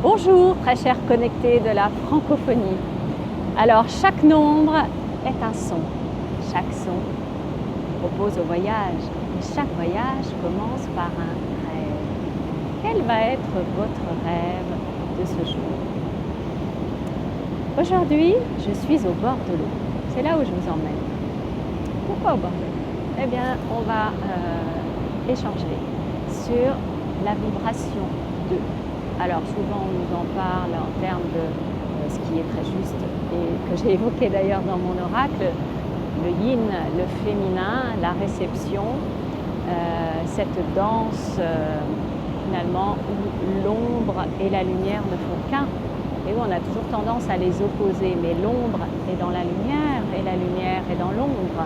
Bonjour très chers connectés de la francophonie. Alors chaque nombre est un son, chaque son propose au voyage et chaque voyage commence par un rêve. Quel va être votre rêve de ce jour? Aujourd'hui, je suis au bord de l'eau. C'est là où je vous emmène. Pourquoi au bord de l'eau? Eh bien, on va échanger sur la vibration de. Alors souvent on nous en parle en termes de ce qui est très juste et que j'ai évoqué d'ailleurs dans mon oracle, le yin, le féminin, la réception, cette danse finalement où l'ombre et la lumière ne font qu'un et où on a toujours tendance à les opposer, mais l'ombre est dans la lumière et la lumière est dans l'ombre.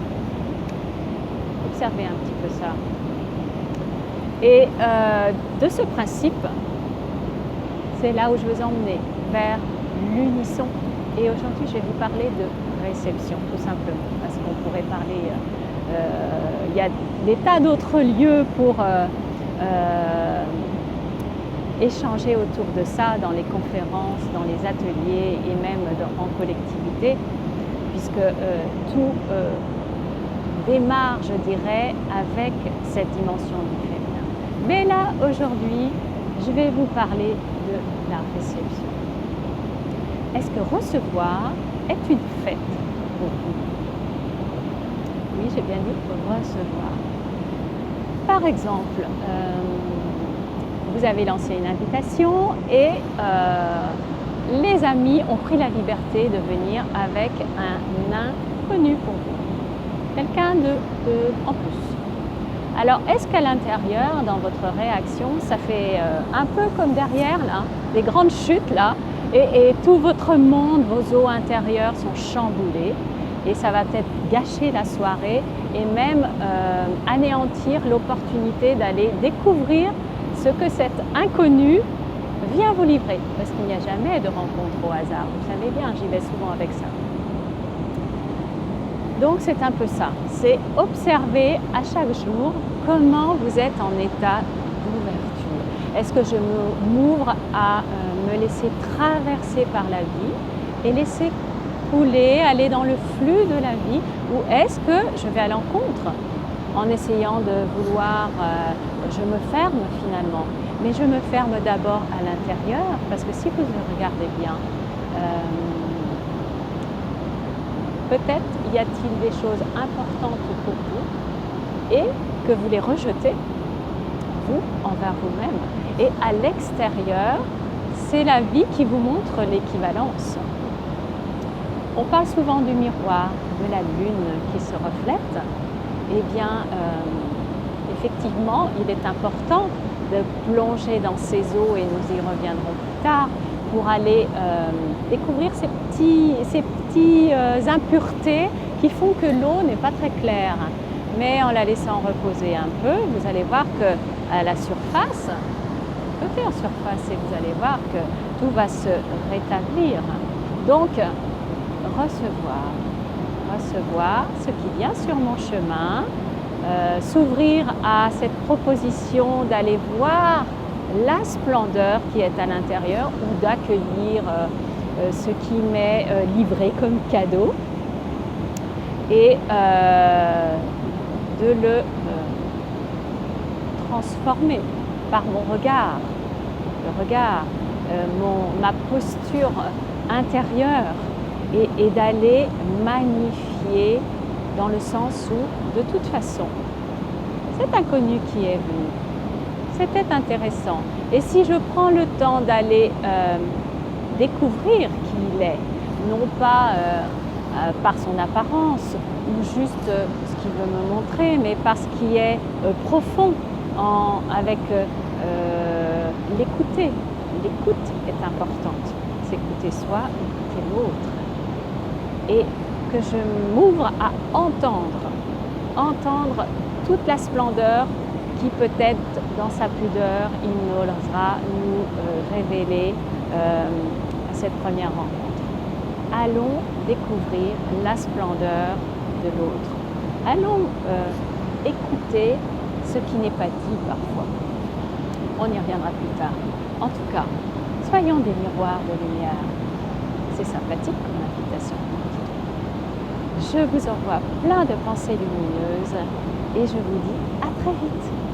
Observez un petit peu ça. Et de ce principe, c'est là où je veux emmener, vers l'unisson. Et aujourd'hui, je vais vous parler de réception, tout simplement, parce qu'on pourrait parler, il y a des tas d'autres lieux pour échanger autour de ça, dans les conférences, dans les ateliers et même en collectivité, puisque tout démarre, je dirais, avec cette dimension du féminin. Mais là, aujourd'hui, je vais vous parler de la réception. Est-ce que recevoir est une fête pour vous? Oui, j'ai bien dit recevoir. Par exemple, vous avez lancé une invitation et les amis ont pris la liberté de venir avec un inconnu pour vous. Quelqu'un en plus. Alors, est-ce qu'à l'intérieur, dans votre réaction, ça fait un peu comme derrière, là, des grandes chutes, là, et tout votre monde, vos eaux intérieures sont chamboulées, et ça va peut-être gâcher la soirée, et même anéantir l'opportunité d'aller découvrir ce que cet inconnu vient vous livrer, parce qu'il n'y a jamais de rencontre au hasard. Vous savez bien, j'y vais souvent avec ça. Donc c'est un peu ça, c'est observer à chaque jour comment vous êtes en état d'ouverture. Est-ce que je m'ouvre à me laisser traverser par la vie et laisser couler, aller dans le flux de la vie, ou est-ce que je vais à l'encontre en essayant de vouloir, je me ferme finalement, mais je me ferme d'abord à l'intérieur, parce que si vous regardez bien, peut-être y a-t-il des choses importantes pour vous et que vous les rejetez, vous, envers vous-même. Et à l'extérieur, c'est la vie qui vous montre l'équivalence. On parle souvent du miroir, de la lune qui se reflète. Eh bien, effectivement, il est important de plonger dans ces eaux, et nous y reviendrons plus tard, pour aller découvrir ces petites impuretés qui font que l'eau n'est pas très claire. Mais en la laissant reposer un peu, vous allez voir qu'à la surface, côté en surface, et vous allez voir que tout va se rétablir. Donc, recevoir ce qui vient sur mon chemin, s'ouvrir à cette proposition d'aller voir la splendeur qui est à l'intérieur ou d'accueillir ce qui m'est livré comme cadeau et de le transformer par mon regard, ma posture intérieure et d'aller magnifier dans le sens où, de toute façon, cet inconnu qui est venu, c'était intéressant. Et si je prends le temps d'aller découvrir qui il est, non pas par son apparence ou juste ce qu'il veut me montrer, mais par ce qui est profond avec l'écouter. L'écoute est importante. S'écouter soi, écouter l'autre. Et que je m'ouvre à entendre toute la splendeur qui peut-être dans sa pudeur, il n'osera nous révéler à cette première rencontre. Allons découvrir la splendeur de l'autre. Allons écouter ce qui n'est pas dit parfois. On y reviendra plus tard. En tout cas, Soyons des miroirs de lumière. C'est sympathique comme invitation. Je vous envoie plein de pensées lumineuses et je vous dis à très vite.